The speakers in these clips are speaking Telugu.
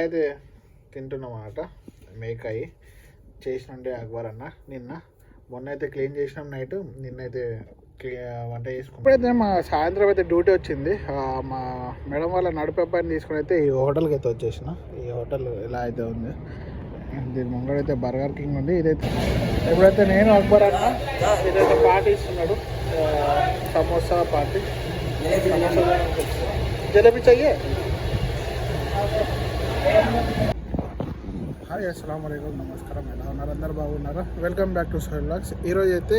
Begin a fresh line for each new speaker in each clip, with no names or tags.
అయితే తింటున్నమాట మేకాయి చేసినండే అక్బర్ అన్న మొన్న అయితే క్లీన్ చేసినాం నైట్, నిన్నైతే వంట చేసుకున్నాం. ఇప్పుడైతే మా సాయంత్రం అయితే డ్యూటీ వచ్చింది. మా మేడం వాళ్ళ నడిపేపాన్ని తీసుకుని అయితే ఈ హోటల్కి అయితే వచ్చేసిన. ఈ హోటల్ ఎలా అయితే ఉంది, దీని ముంగడైతే బర్గర్ కింగ్ ఉంది. ఇదైతే ఎప్పుడైతే నేను అక్బర్ అన్న ఇదైతే పార్టీ ఇస్తున్నాడు, సమోసా పార్టీ. జలేబీ చెయ్యే. హాయ్ అస్సలాము అలైకుం, నమస్కారం. ఎలా ఉన్నారు? అందరు బాగున్నారా? Welcome back to Sohel vlogs. ఈరోజు అయితే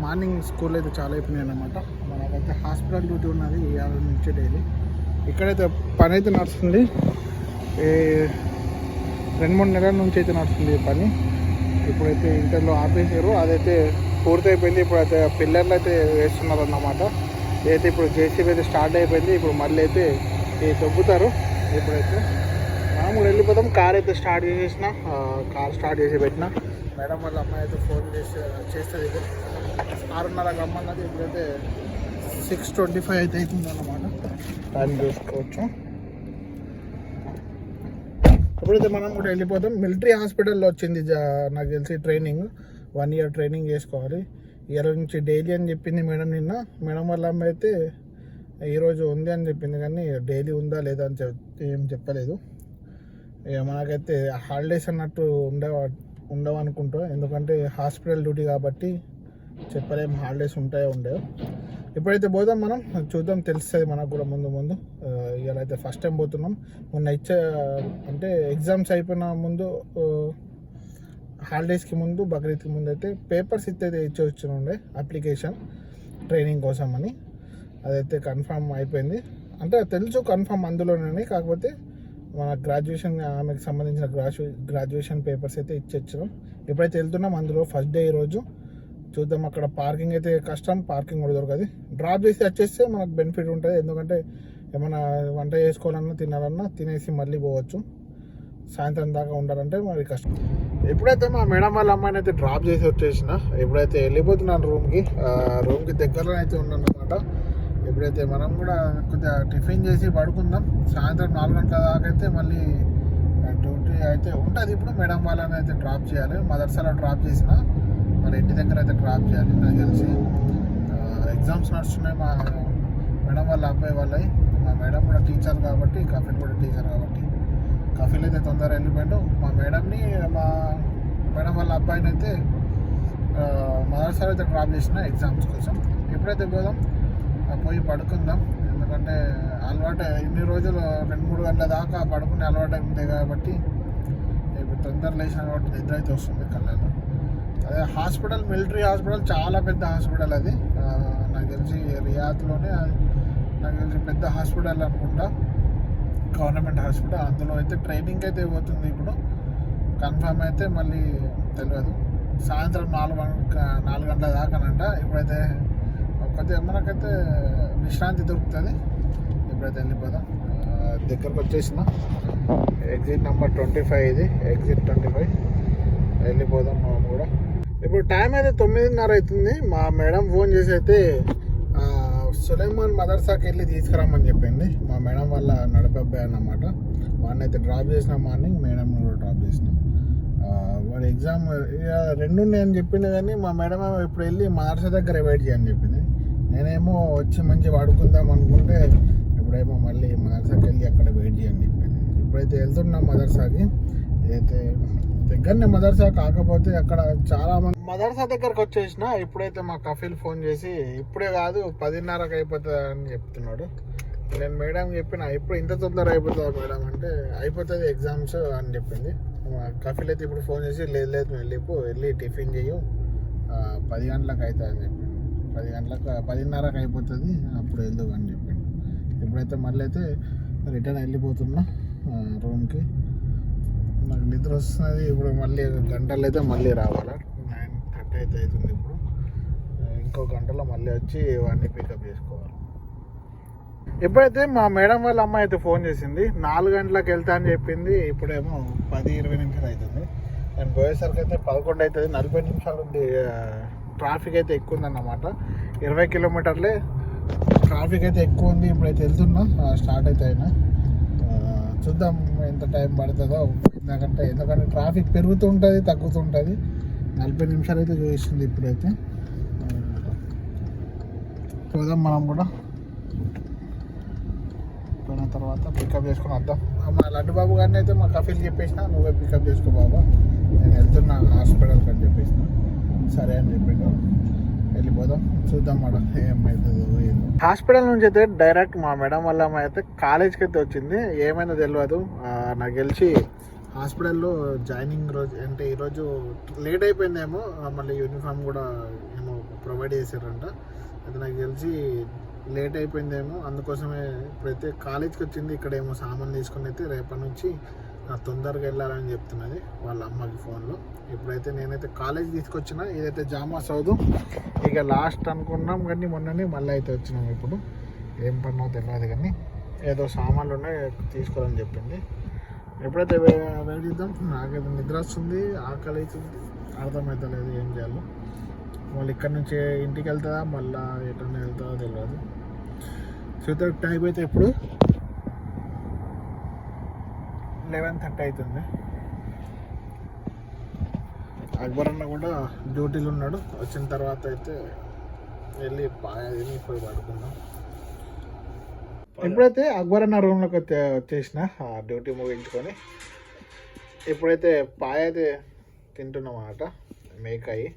మార్నింగ్ స్కూల్ అయితే చాలా అయిపోయినాయి అన్నమాట. మనకైతే హాస్పిటల్ డ్యూటీ ఉన్నది ఇవాళ నుంచి డైలీ. ఇక్కడైతే పని అయితే నడుస్తుంది, 2-3 నెలల నుంచి అయితే నడుస్తుంది ఈ పని. ఇప్పుడైతే ఇంటర్లో ఆపేసారు, అదైతే పూర్తయిపోయింది. ఇప్పుడైతే పిల్లర్లు అయితే వేస్తున్నారు అన్నమాట. ఇదైతే ఇప్పుడు జేసీబీ అయితే స్టార్ట్ అయిపోయింది. ఇప్పుడు మళ్ళీ అయితే తొగ్గుతారు. ఇప్పుడైతే మనం కూడా వెళ్ళిపోతాం. కార్ అయితే స్టార్ట్ చేసేసిన, కార్ స్టార్ట్ చేసి పెట్టిన. మేడం వాళ్ళ అమ్మాయి అయితే ఫోన్ చేస్తుంది. ఇప్పుడు 6:30 రమ్మన్నది. ఇప్పుడైతే 6:25 అయితే అవుతుంది అన్నమాట. టైం చూసుకోవచ్చు. ఇప్పుడైతే మనం కూడా వెళ్ళిపోతాం. మిలిటరీ హాస్పిటల్లో వచ్చింది నాకు తెలిసి ట్రైనింగ్, 1 year ట్రైనింగ్ చేసుకోవాలి. ఇయర్ నుంచి డైలీ అని చెప్పింది మేడం నిన్న. మేడం వాళ్ళ అమ్మాయి అయితే ఈరోజు ఉంది అని చెప్పింది, కానీ డైలీ ఉందా లేదా అని ఏం చెప్పలేదు. ఇక మనకైతే హాలిడేస్ అన్నట్టు ఉండవు అనుకుంటా, ఎందుకంటే హాస్పిటల్ డ్యూటీ కాబట్టి చెప్పలేము హాలిడేస్ ఉంటాయో ఉండవు. ఇప్పుడైతే పోదాం, మనం చూద్దాం, తెలుస్తుంది మనకు కూడా ముందు. ఇవాళ అయితే ఫస్ట్ టైం పోతున్నాం. మొన్న అంటే ఎగ్జామ్స్ అయిపోయిన ముందు, హాలిడేస్కి ముందు, బక్రీద్కి ముందు అయితే పేపర్స్ ఇస్తే ఇచ్చి వచ్చినుండే అప్లికేషన్ ట్రైనింగ్ కోసం అని. అదైతే కన్ఫర్మ్ అయిపోయింది. అంటే తెలుసు కన్ఫర్మ్ అందులోనే, కాకపోతే మన గ్రాడ్యుయేషన్, ఆమెకు సంబంధించిన గ్రాడ్యుయేషన్ పేపర్స్ అయితే ఇచ్చేచ్చినాం. ఎప్పుడైతే వెళ్తున్నాం అందులో ఫస్ట్ డే ఈరోజు. చూద్దాం. అక్కడ పార్కింగ్ అయితే కష్టం, పార్కింగ్ కూడా దొరకదు. డ్రాప్ చేసి వచ్చేస్తే మనకు బెనిఫిట్ ఉంటుంది, ఎందుకంటే ఏమైనా వంట చేసుకోవాలన్నా తినాలన్నా తినేసి మళ్ళీ పోవచ్చు. సాయంత్రం దాకా ఉండాలంటే మరి కష్టం. ఎప్పుడైతే మా మేడం వాళ్ళ అమ్మాయిని అయితే డ్రాప్ చేసి వచ్చేసిన, ఎప్పుడైతే వెళ్ళిపోతున్నాను రూమ్కి దగ్గరలో అయితే ఉన్నాను అనమాట. ఎప్పుడైతే మనం కూడా కొద్దిగా టిఫిన్ చేసి పడుకుందాం. సాయంత్రం 4 గంటల దాకా అయితే మళ్ళీ డ్యూటీ అయితే ఉంటుంది. ఇప్పుడు మేడం వాళ్ళని అయితే డ్రాప్ చేయాలి. మదర్సాలో డ్రాప్ చేసిన మన ఇంటి దగ్గర అయితే డ్రాప్ చేయాలి. నాకు తెలిసి ఎగ్జామ్స్ నడుస్తున్నాయి మా మేడం వాళ్ళ అబ్బాయి వాళ్ళవి. మా మేడం కూడా టీచర్ కాబట్టి, కఫీల్ కూడా టీచర్ కాబట్టి, కఫీల్ అయితే తొందరగా వెళ్ళిపోయాడు. మా మేడంని, మా మేడం వాళ్ళ అబ్బాయిని అయితే మదర్సాలో అయితే డ్రాప్ చేసిన ఎగ్జామ్స్ కోసం. ఎప్పుడైతే పోదాం, పోయి పడుకుందాం. ఎందుకంటే అలవాటు ఇన్ని రోజులు 2-3 గంటల దాకా పడుకునే అలవాటు ఉంది కాబట్టి ఇప్పుడు తొందర లేచిన కాబట్టి నిద్ర అయితే వస్తుంది కళ్ళలో. అదే హాస్పిటల్, మిలిటరీ హాస్పిటల్ చాలా పెద్ద హాస్పిటల్ అది. నాకు తెలిసి రియాద్లోనే నాకు తెలిసి పెద్ద హాస్పిటల్ అనుకుంటా, గవర్నమెంట్ హాస్పిటల్. అందులో అయితే ట్రైనింగ్ అయితే పోతుంది ఇప్పుడు. కన్ఫర్మ్ అయితే మళ్ళీ తెలియదు. సాయంత్రం 4 గంటల దాకానంట. ఇప్పుడైతే కొద్దిగా మనకైతే విశ్రాంతి దొరుకుతుంది. ఇప్పుడైతే వెళ్ళిపోదాం. దగ్గరకు వచ్చేసిన ఎగ్జిట్ నెంబర్ 25, ఇది ఎగ్జిట్ 25. వెళ్ళిపోదాం మనం కూడా. ఇప్పుడు టైం అయితే 9:30 అవుతుంది. మా మేడం ఫోన్ చేసి అయితే సులైమాన్ మదర్సాకి వెళ్ళి తీసుకురామని చెప్పింది. మా మేడం వాళ్ళ నడిపబ్బాయి అన్నమాట. వాడిని అయితే డ్రాప్ చేసిన మార్నింగ్, మేడం కూడా డ్రాప్ చేసినాం. వాడి ఎగ్జామ్ 2 ఉన్నాయని చెప్పింది, కానీ మా మేడం ఇప్పుడు వెళ్ళి మదర్సా దగ్గర వెయిట్ చేయని చెప్పింది. నేనేమో వచ్చి మంచిగా పడుకుందాం అనుకుంటే ఇప్పుడేమో మళ్ళీ మదర్సాకి వెళ్ళి అక్కడ వెయిట్ చేయని చెప్పింది. ఇప్పుడైతే వెళ్తున్నాం మదర్సాకి. ఇదైతే దగ్గరనే మదర్సా, కాకపోతే అక్కడ చాలా మంది. మదర్సా దగ్గరకు వచ్చేసిన. ఇప్పుడైతే మా కఫీల్ ఫోన్ చేసి ఇప్పుడే కాదు 10:30కి అయిపోతుంది అని చెప్తున్నాడు. నేను మేడం చెప్పిన, ఇప్పుడు ఇంత తొందర అయిపోతుందా మేడం అంటే, అయిపోతుంది ఎగ్జామ్స్ అని చెప్పింది. మా కఫీల్ అయితే ఇప్పుడు ఫోన్ చేసి లేదు వెళ్ళి టిఫిన్ చెయ్యు, 10 గంటలకు అవుతుంది అని చెప్పింది. 10:30కి అయిపోతుంది, అప్పుడు వెళ్దు అని చెప్పింది. ఇప్పుడైతే మళ్ళీ అయితే రిటర్న్ వెళ్ళిపోతున్నా రూమ్కి. నాకు నిద్ర వస్తున్నది. ఇప్పుడు మళ్ళీ గంటలు అయితే మళ్ళీ రావాలా. 9:30 అయితే అవుతుంది. ఇప్పుడు ఇంకో గంటలో మళ్ళీ వచ్చి వాడిని పికప్ చేసుకోవాలి. ఎప్పుడైతే మా మేడం వాళ్ళ అమ్మాయి అయితే ఫోన్ చేసింది, 4 గంటలకు వెళ్తా అని చెప్పింది. ఇప్పుడేమో 10-20 నిమిషాలు అవుతుంది. నేను పోయేసరికి అయితే 11 అవుతుంది. 40 నిమిషాలు ఉంది. ట్రాఫిక్ అయితే ఎక్కువ ఉందన్నమాట. 20 కిలోమీటర్లే ట్రాఫిక్ అయితే ఎక్కువ ఉంది. ఇప్పుడైతే వెళ్తున్నా, స్టార్ట్ అయితే అయినా చూద్దాం ఎంత టైం పడుతుందో. ఎందుకంటే ట్రాఫిక్ పెరుగుతుంటుంది తగ్గుతుంటుంది. 40 నిమిషాలు అయితే చూపిస్తుంది ఇప్పుడైతే. చూద్దాం మనం కూడా పోయిన తర్వాత పికప్ చేసుకుని వద్దాం. మా లడ్డు బాబు గారిని అయితే మా కఫీల్ చెప్పేసిన, నువ్వే పికప్ చేసుకో బాబా, నేను వెళ్తున్నా హాస్పిటల్కి అని చెప్పేసిన. సరే అని చెప్పిండు, వెళ్ళిపోదాం. చూద్దాం మేడం ఏమవుతుందో. హాస్పిటల్ నుంచి అయితే డైరెక్ట్ మా మేడం వల్ల అయితే కాలేజ్కి అయితే వచ్చింది. ఏమైనా తెలియదు. నాకు తెలిసి హాస్పిటల్లో జాయినింగ్ రోజు అంటే ఈరోజు లేట్ అయిపోయిందేమో, మళ్ళీ యూనిఫామ్ కూడా ఏమో ప్రొవైడ్ చేశారంట. అది నాకు తెలిసి లేట్ అయిపోయిందేమో, అందుకోసమే ఇప్పుడైతే కాలేజ్కి వచ్చింది. ఇక్కడ ఏమో సామాన్ తీసుకుని అయితే రేపటి నుంచి తొందరగా వెళ్ళాలని చెప్తున్నది వాళ్ళ అమ్మకి ఫోన్లో. ఇప్పుడైతే నేనైతే కాలేజ్ తీసుకొచ్చిన. ఇదైతే జామా సౌదు ఇక లాస్ట్ అనుకున్నాం, కానీ మొన్ననే మళ్ళీ అయితే వచ్చినాం. ఇప్పుడు ఏం పనో తెలియదు, కానీ ఏదో సామాన్లు ఉన్నాయి తీసుకోవాలని చెప్పింది. ఎప్పుడైతే వేడిద్దాం. నాకైతే నిద్ర వస్తుంది, ఆకలి అవుతుంది, అర్థమవుతలేదు ఏం చేయాలో. వాళ్ళు ఇక్కడ నుంచి ఇంటికి వెళ్తుందా మళ్ళీ ఎటన్నా వెళ్తుందో తెలియదు. సో టైం అయితే ఇప్పుడు 11:30 అవుతుంది. అక్బర్ అన్న కూడా డ్యూటీలు ఉన్నాడు. వచ్చిన తర్వాత అయితే వెళ్ళి పాయని పోయి పడుకుందాం. ఇప్పుడైతే అక్బర్ అన్న రూమ్లోకి వచ్చేసిన డ్యూటీ ముగించుకొని. ఇప్పుడైతే పాయ అయితే తింటున్నాం అన్నమాట. మేకాయి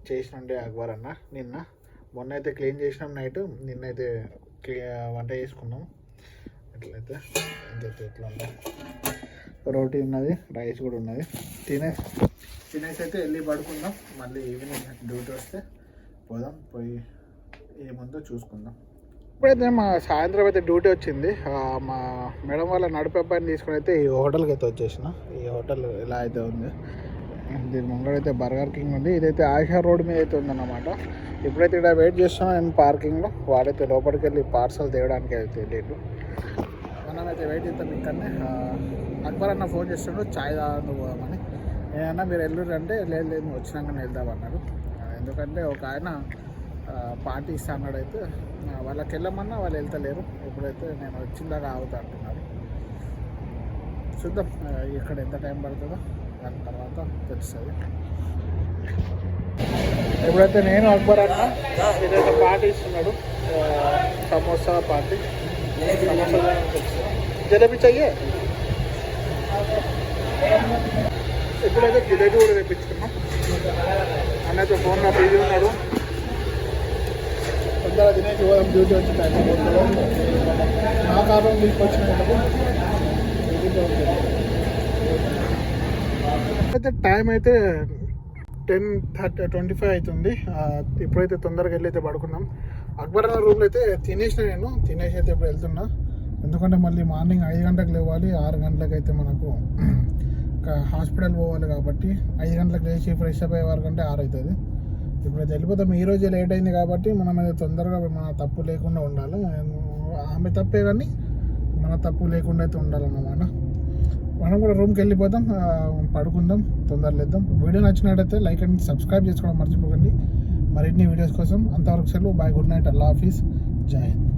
చేసినండే అక్బర్ అన్న మొన్న అయితే క్లీన్ చేసినాం నైట్. నిన్నైతే వంట చేసుకున్నాం. ఎట్లయితే ఎట్లా ఉందా, రోటీ ఉన్నది, రైస్ కూడా ఉన్నది. తినేసి అయితే వెళ్ళి పడుకుందాం. మళ్ళీ ఈవినింగ్ డ్యూటీ వస్తే పోదాం, పోయి ఏముందో చూసుకుందాం. ఇప్పుడైతే మా సాయంత్రం అయితే డ్యూటీ వచ్చింది. మా మేడం వాళ్ళ నడిపే అబ్బాయిని తీసుకుని అయితే ఈ హోటల్కి అయితే వచ్చేసిన. ఈ హోటల్ ఎలా అయితే ఉంది, దీని ముంగడైతే బర్గర్ కింగ్ ఉంది. ఇదైతే ఆయిషా రోడ్ మీద అయితే ఉందన్నమాట. ఇప్పుడైతే ఇక్కడ వెయిట్ చేస్తున్నాను నేను పార్కింగ్లో. వాడైతే లోపలికి వెళ్ళి పార్సల్ తేయడానికి అయితే లేదు. మనమైతే వెయిట్ చేద్దాం ఇక్కడనే. అక్బర్ అన్న ఫోన్ చేస్తున్నాడు చాయ్ తాగడానికి పోదామని. ఏమన్నా మీరు వెళ్ళరు అంటే లేదు వచ్చినాక వెళ్దామన్నారు. ఎందుకంటే ఒక ఆయన పార్టీ ఇస్తా అన్నాడు. అయితే వాళ్ళకి వెళ్ళమన్నా వాళ్ళు వెళ్తలేరు. ఇప్పుడైతే నేను వచ్చిందాకా ఆగుతా అంటున్నారు. చూద్దాం ఇక్కడ ఎంత టైం పడుతుందో, దాని తర్వాత తెలుస్తుంది. ఇప్పుడైతే నేను అక్బర్ అన్న ఇదైతే పార్టీ ఇస్తున్నాడు, సమోసా పార్టీ. సమోసా జలేబీ చెయ్యే. ఇప్పుడైతే జిలేబీ కూడా తెప్పించుకున్నాం. అన్నైతే ఫోన్లో బిజీ ఉన్నాడు. తొందరగా తినేసి పోదాం, డ్యూటీ వచ్చి టైం నా కారణం తీసుకొచ్చినప్పుడు. అయితే టైం అయితే 10:25 అవుతుంది. ఇప్పుడైతే తొందరగా వెళ్ళి అయితే పడుకున్నాం. అక్బర్ అన్న రూమ్లో అయితే తినేసిన. తినేసి అయితే ఇప్పుడు వెళ్తున్నా. ఎందుకంటే మళ్ళీ మార్నింగ్ 5 గంటలకు లేవాలి. 6 గంటలకు అయితే మనకు హాస్పిటల్ పోవాలి. కాబట్టి 5 గంటలకు లేచి ఫ్రెష్ అప్ అయ్యే వరకు అంటే 6 అవుతుంది. ఇప్పుడైతే వెళ్ళిపోతాం. ఈరోజే లేట్ అయింది కాబట్టి మనం అయితే తొందరగా మన తప్పు లేకుండా ఉండాలి. ఆమె తప్పే కానీ మన తప్పు లేకుండా అయితే ఉండాలన్నమాట. మనం కూడా రూమ్కి వెళ్ళిపోతాం, పడుకుందాం, తొందరగా లేద్దాం. వీడియో నచ్చినట్టయితే లైక్ అండ్ సబ్స్క్రైబ్ చేసుకోవడం మర్చిపోకండి మరిన్ని వీడియోస్ కోసం. అంతవరకు సెలవు. బాయ్, గుడ్ నైట్, అల్లా హాఫీజ్, జై హింద్.